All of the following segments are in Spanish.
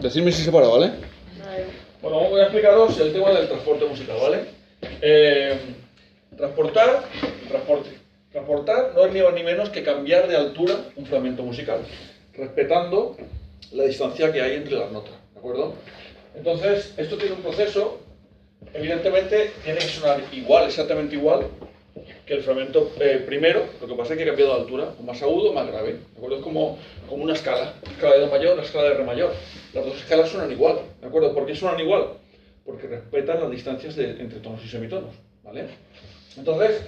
Decidme si se para, ¿vale? Vale. Bueno, voy a explicaros el tema del transporte musical, ¿vale? Transportar, transporte. Transportar no es ni más ni menos que cambiar de altura un fragmento musical, respetando la distancia que hay entre las notas, ¿de acuerdo? Entonces, esto tiene un proceso, evidentemente tiene que sonar igual, exactamente igual, que el fragmento primero. Lo que pasa es que he cambiado de altura, más agudo o más grave, ¿de acuerdo? Es como una escala de Do mayor, la escala de Re mayor. Las dos escalas suenan igual, ¿de acuerdo? ¿Por qué suenan igual? Porque respetan las distancias entre tonos y semitonos, ¿vale? Entonces,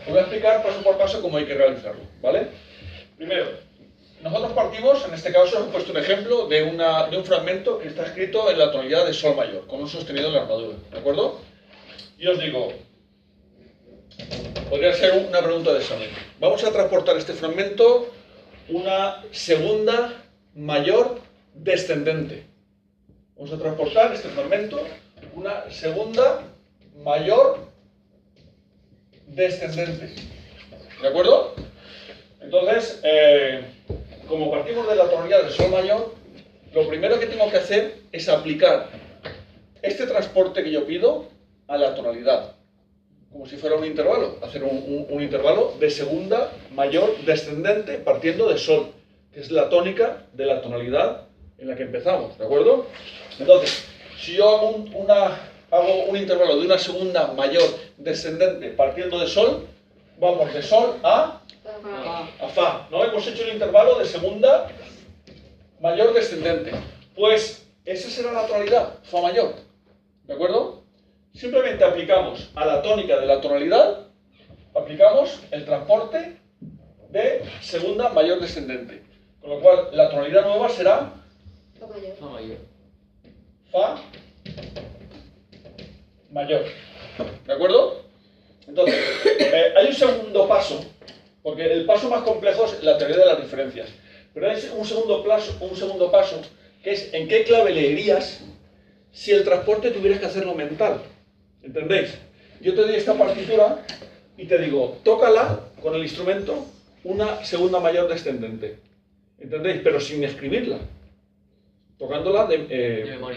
os voy a explicar paso por paso cómo hay que realizarlo, ¿vale? Primero, nosotros partimos, en este caso hemos puesto un ejemplo de un fragmento que está escrito en la tonalidad de Sol mayor, con un sostenido en la armadura, ¿de acuerdo? Y os digo, podría ser una pregunta de examen. Vamos a transportar este fragmento una segunda mayor descendente. Vamos a transportar este fragmento una segunda mayor descendente. ¿De acuerdo? Entonces, como partimos de la tonalidad de Sol mayor, lo primero que tengo que hacer es aplicar este transporte que yo pido a la tonalidad, como si fuera un intervalo, hacer un intervalo de segunda mayor descendente partiendo de Sol, que es la tónica de la tonalidad en la que empezamos, ¿de acuerdo? Entonces, si yo hago un intervalo de una segunda mayor descendente partiendo de Sol, vamos de Sol a Fa, ¿no? Hemos hecho el intervalo de segunda mayor descendente. Pues esa será la tonalidad, Fa mayor, ¿de acuerdo? Simplemente aplicamos a la tónica de la tonalidad, aplicamos el transporte de segunda mayor descendente. Con lo cual, la tonalidad nueva será Fa mayor. Fa mayor. ¿De acuerdo? Entonces, hay un segundo paso, porque el paso más complejo es la teoría de las diferencias. Pero hay un segundo paso, que es en qué clave leerías si el transporte tuvieras que hacerlo mental. ¿Entendéis? Yo te doy esta partitura y te digo, tócala con el instrumento una segunda mayor descendente. ¿Entendéis? Pero sin escribirla. Tocándola,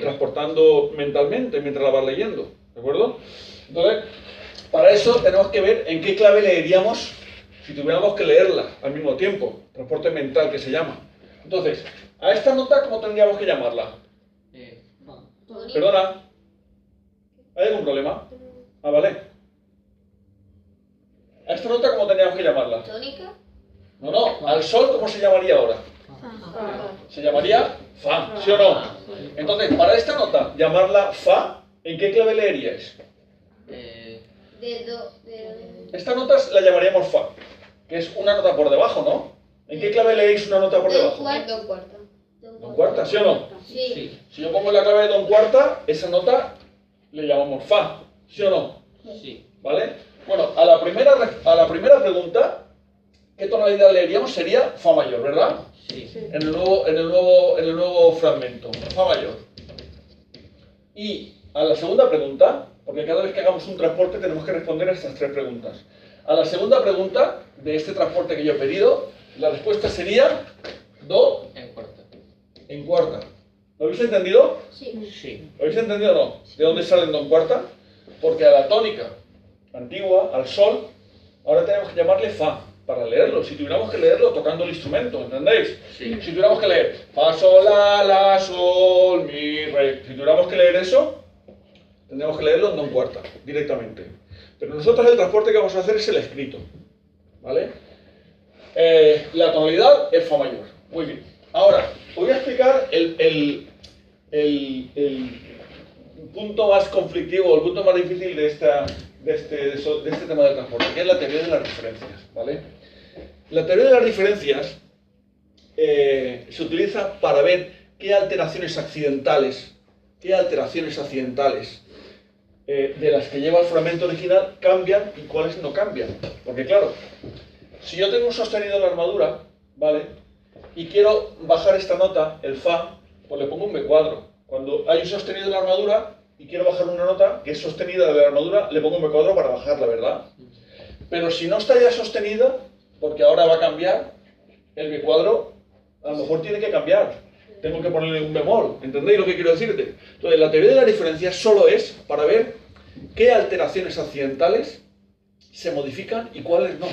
transportando mentalmente mientras la vas leyendo. ¿De acuerdo? Entonces, para eso tenemos que ver en qué clave leeríamos si tuviéramos que leerla al mismo tiempo. Transporte mental que se llama. Entonces, a esta nota, ¿cómo tendríamos que llamarla? Perdona. ¿Hay algún problema? Ah, vale. ¿A esta nota cómo tendríamos que llamarla? ¿Tónica? No, al Sol, ¿cómo se llamaría ahora? Se llamaría Fa, ¿sí o no? Entonces, para esta nota, llamarla Fa, ¿en qué clave leeríais? Esta nota la llamaríamos Fa, que es una nota por debajo, ¿no? ¿En qué clave leéis una nota por debajo? Don cuarta. ¿Don cuarta, sí o no? Sí. Si yo pongo la clave de Don cuarta, esa nota le llamamos Fa, ¿sí o no? Sí. ¿Vale? Bueno, a la primera pregunta, ¿qué tonalidad leeríamos? Sería Fa mayor, ¿verdad? Sí. En el nuevo fragmento, Fa mayor. Y a la segunda pregunta, porque cada vez que hagamos un transporte tenemos que responder a estas tres preguntas. A la segunda pregunta de este transporte que yo he pedido, la respuesta sería Do En cuarta. en cuarta. ¿Lo habéis entendido? Sí. Sí. ¿Lo habéis entendido o no? ¿De dónde sale el Do en cuarta? Porque a la tónica antigua, al Sol, ahora tenemos que llamarle Fa para leerlo. Si tuviéramos que leerlo tocando el instrumento, ¿entendéis? Sí. Si tuviéramos que leer Fa, Sol, La, Sol, Mi, Re, si tuviéramos que leer eso, tendríamos que leerlo en Do en cuarta, directamente. Pero nosotros el transporte que vamos a hacer es el escrito, ¿vale? La tonalidad es Fa mayor. Muy bien. Ahora, os voy a explicar el punto más conflictivo, el punto más difícil de este tema del transporte, que es la teoría de las diferencias, ¿vale? La teoría de las diferencias se utiliza para ver qué alteraciones accidentales de las que lleva el fragmento original cambian y cuáles no cambian. Porque claro, si yo tengo un sostenido en la armadura, ¿vale? Y quiero bajar esta nota, el Fa, pues le pongo un B cuadro. Cuando hay un sostenido en la armadura y quiero bajar una nota que es sostenida de la armadura, le pongo un B cuadro para bajarla, ¿verdad? Pero si no está ya sostenida, porque ahora va a cambiar, el B cuadro a lo mejor tiene que cambiar. tengo que ponerle un bemol. ¿Entendéis lo que quiero decirte? Entonces, la teoría de la diferencia solo es para ver qué alteraciones accidentales se modifican y cuáles no.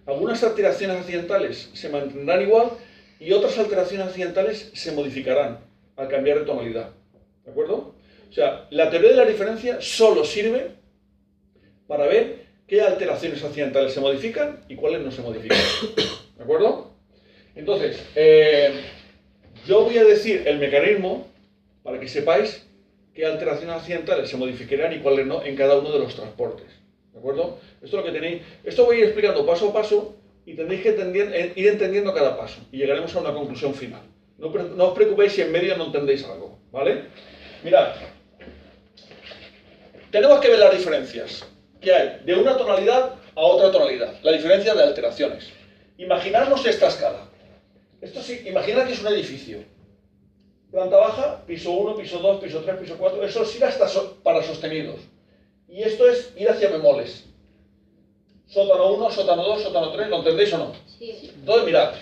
Algunas alteraciones accidentales se mantendrán igual y otras alteraciones accidentales se modificarán al cambiar de tonalidad. ¿De acuerdo? O sea, la teoría de la diferencia solo sirve para ver qué alteraciones accidentales se modifican y cuáles no se modifican. ¿De acuerdo? Entonces, yo voy a decir el mecanismo para que sepáis qué alteraciones accidentales se modificarán y cuáles no en cada uno de los transportes. ¿De acuerdo? Esto es lo que tenéis. Esto voy a ir explicando paso a paso y tendréis que ir entendiendo cada paso y llegaremos a una conclusión final. No os preocupéis si en medio no entendéis algo, ¿vale? Mirad, tenemos que ver las diferencias que hay de una tonalidad a otra tonalidad, la diferencia de alteraciones. Imaginarnos esta escala. Esto sí, imaginad que es un edificio. Planta baja, piso 1, piso 2, piso 3, piso 4, eso sí hasta para sostenidos. Y esto es ir hacia bemoles. Sótano 1, sótano 2, sótano 3, ¿lo entendéis o no? Sí. Entonces, mirad,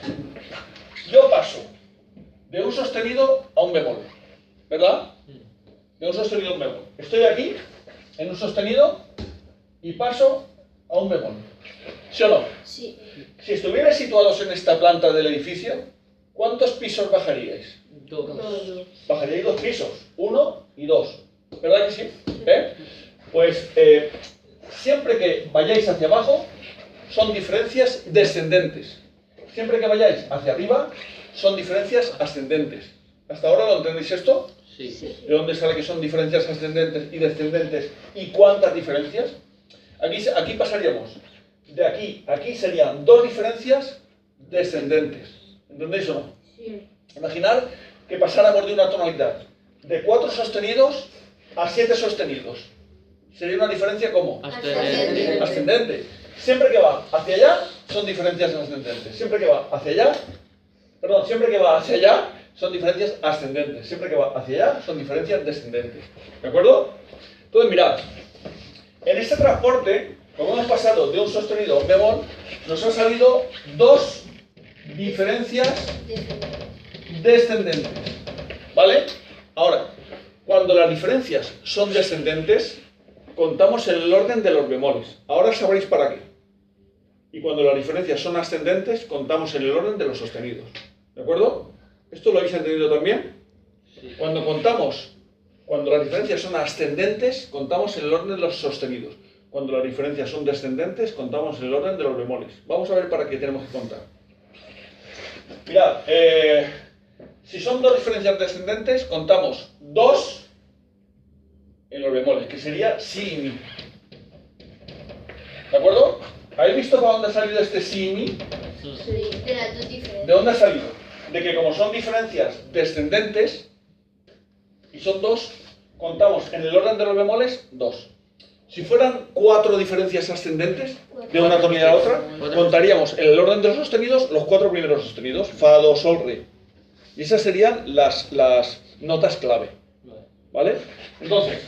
yo paso de un sostenido a un bemol, ¿verdad? De un sostenido a un bemol. Estoy aquí, en un sostenido, y paso a un bemol. ¿Sí o no? Sí. Si estuvierais situados en esta planta del edificio, ¿cuántos pisos bajaríais? Dos. Bajaríais 2 pisos, 1 y 2. ¿Verdad que sí? Pues siempre que vayáis hacia abajo, son diferencias descendentes. Siempre que vayáis hacia arriba, son diferencias ascendentes. ¿Hasta ahora lo entendéis esto? Sí. ¿De dónde sale que son diferencias ascendentes y descendentes? ¿Y cuántas diferencias? Aquí pasaríamos. De aquí a aquí serían 2 diferencias descendentes. ¿Entendéis o no? Sí. Imaginar que pasáramos de una tonalidad de 4 sostenidos a 7 sostenidos. Sería una diferencia ¿cómo? Ascendente. Ascendente. Siempre que va hacia allá son diferencias ascendentes. Siempre que va hacia allá, siempre que va hacia allá son diferencias ascendentes. Siempre que va hacia allá son diferencias descendentes. ¿De acuerdo? Entonces mirad, en este transporte, como hemos pasado de un sostenido a un bemol, nos han salido 2 diferencias descendentes. ¿Vale? Ahora, cuando las diferencias son descendentes, contamos en el orden de los bemoles. Ahora sabréis para qué. Y cuando las diferencias son ascendentes, contamos en el orden de los sostenidos. ¿De acuerdo? ¿Esto lo habéis entendido también? Sí. Cuando las diferencias son ascendentes, contamos en el orden de los sostenidos. Cuando las diferencias son descendentes, contamos en el orden de los bemoles. Vamos a ver para qué tenemos que contar. Mirad, si son 2 diferencias descendentes, contamos 2 en los bemoles, que sería si y mi. ¿De acuerdo? ¿Habéis visto para dónde ha salido este si y mi? Sí. De las dos diferencias. ¿De dónde ha salido? De que como son diferencias descendentes, y son 2, contamos en el orden de los bemoles 2. Si fueran 4 diferencias ascendentes, de una tonalidad a otra, contaríamos en el orden de los sostenidos los 4 primeros sostenidos, fa, do, sol, re. Y esas serían las notas clave. ¿Vale? Entonces,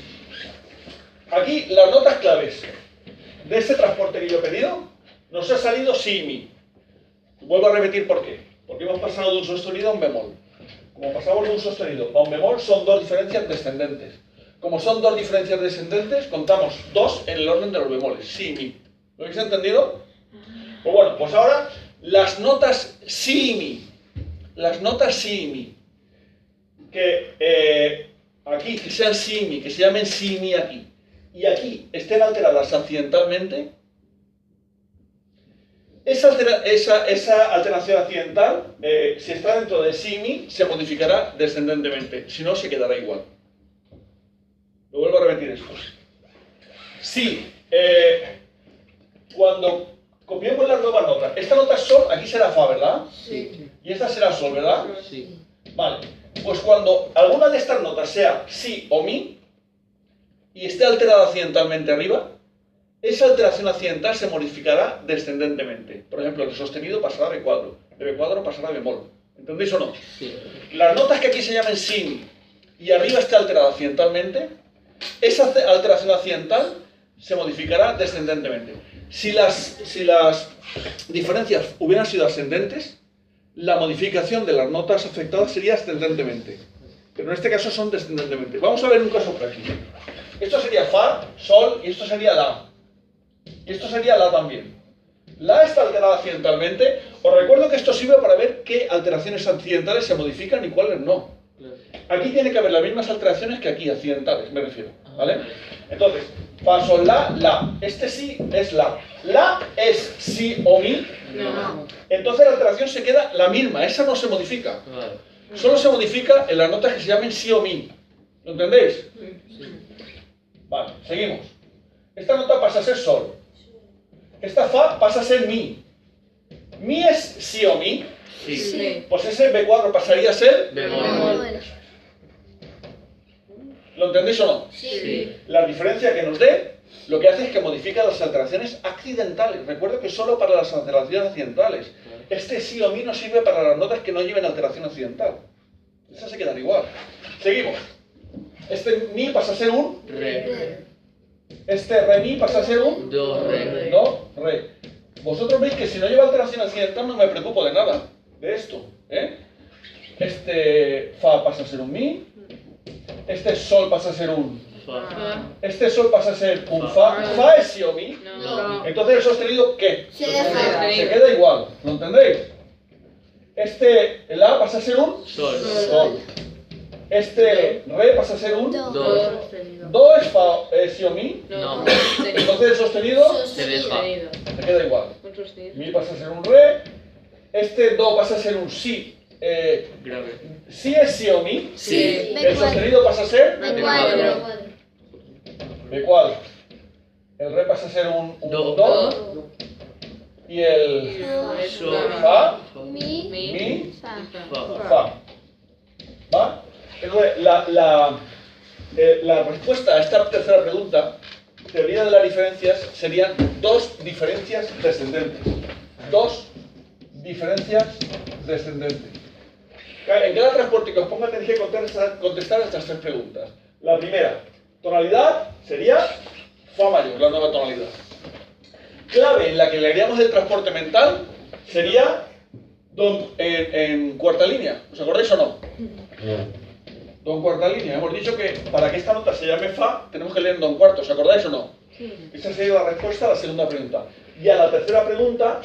aquí las notas claves de este transporte que yo he pedido, nos ha salido si y mi. Vuelvo a repetir por qué. Porque hemos pasado de un sostenido a un bemol. Como pasamos de un sostenido a un bemol, son 2 diferencias descendentes. Como son 2 diferencias descendentes, contamos 2 en el orden de los bemoles, si y mi. ¿Lo habéis entendido? Pues bueno, pues ahora las notas si y mi. Las notas si y mi. Que aquí, que sean si y mi, que se llamen si y mi aquí. Y aquí estén alteradas accidentalmente. Esa alteración accidental, si está dentro de si y mi, se modificará descendentemente. Si no, se quedará igual. Lo vuelvo a repetir esto. Si cuando copiemos las nuevas notas, esta nota es sol, aquí será fa, ¿verdad? Sí. Y esta será sol, ¿verdad? Sí. Vale. Pues cuando alguna de estas notas sea si o mi y esté alterada accidentalmente arriba, esa alteración accidental se modificará descendentemente. Por ejemplo, el sostenido pasará a B cuadro, de B cuadro pasará a bemol. ¿Entendéis o no? Sí. Las notas que aquí se llamen si y arriba esté alterada accidentalmente, esa alteración accidental se modificará descendentemente. Si las diferencias hubieran sido ascendentes, la modificación de las notas afectadas sería ascendentemente. Pero en este caso son descendentemente. Vamos a ver un caso práctico. Esto sería Fa, Sol y esto sería La. Y esto sería La también. La está alterada accidentalmente. Os recuerdo que esto sirve para ver qué alteraciones accidentales se modifican y cuáles no. Aquí tiene que haber las mismas alteraciones que aquí, accidentales, me refiero. ¿Vale? Entonces, Fa, Sol, La. Este sí es La. La es Si o Mi. No. Entonces la alteración se queda la misma. Esa no se modifica. Solo se modifica en las notas que se llamen Si o Mi. ¿Lo entendéis? Vale, seguimos. Esta nota pasa a ser Sol. Esta Fa pasa a ser Mi. Mi es Si o Mi. Sí. Pues ese B4 pasaría a ser... Bemol. ¿Lo entendéis o no? Sí. La diferencia que nos dé lo que hace es que modifica las alteraciones accidentales. Recuerda que solo para las alteraciones accidentales. Este Si o Mi no sirve para las notas que no lleven alteración accidental. Esas se quedan igual. Seguimos. Este Mi pasa a ser un... Re. Este Re Mi pasa a ser un... Do, re. Do, Re. Vosotros veis que si no lleva alteración accidental no me preocupo de nada. De esto. Este Fa pasa a ser un Mi. Este Sol pasa a ser un... Fa. Este Sol pasa a ser un Fa. Fa es Si o Mi. No. Entonces el sostenido, ¿qué? Se deja. Se queda igual. ¿Lo entendéis? Este La pasa a ser un... Sol. Sol. Este Re pasa a ser un... Do. Do es Fa, Si o Mi. No. Entonces el sostenido Se deja. se queda igual. Mi pasa a ser un Re. Este Do pasa a ser un Si. Grave. Si es Si o Mi. Sí. El sostenido pasa a ser B4. B4. El Re pasa a ser un Do. Do. Y el Sol. Fa, Mi. Mi, Fa. Fa. ¿Va? Entonces, la respuesta a esta tercera pregunta, teoría de las diferencias, serían dos diferencias descendentes. Dos diferencias descendentes. En cada transporte que os ponga tenéis que contestar estas tres preguntas. La primera, tonalidad, sería Fa mayor, la nueva tonalidad. Clave en la que le haríamos el transporte mental sería en cuarta línea. ¿Os acordáis o no? Do en cuarta línea. Hemos dicho que para que esta nota se llame Fa, tenemos que leer Do en cuarto. ¿Os acordáis o no? Esa sería la respuesta a la segunda pregunta. Y a la tercera pregunta,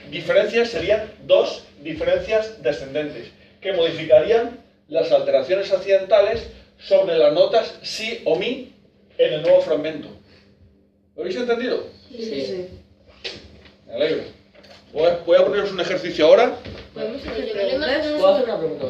diferencias serían dos diferencias descendentes, que modificarían las alteraciones accidentales sobre las notas Si o Mi en el nuevo fragmento. ¿Lo habéis entendido? Sí. Me alegro. Voy a poneros un ejercicio ahora. ¿Podemos hacer Oye, ¿vale más? preguntas? ¿Puedo hacer una pregunta?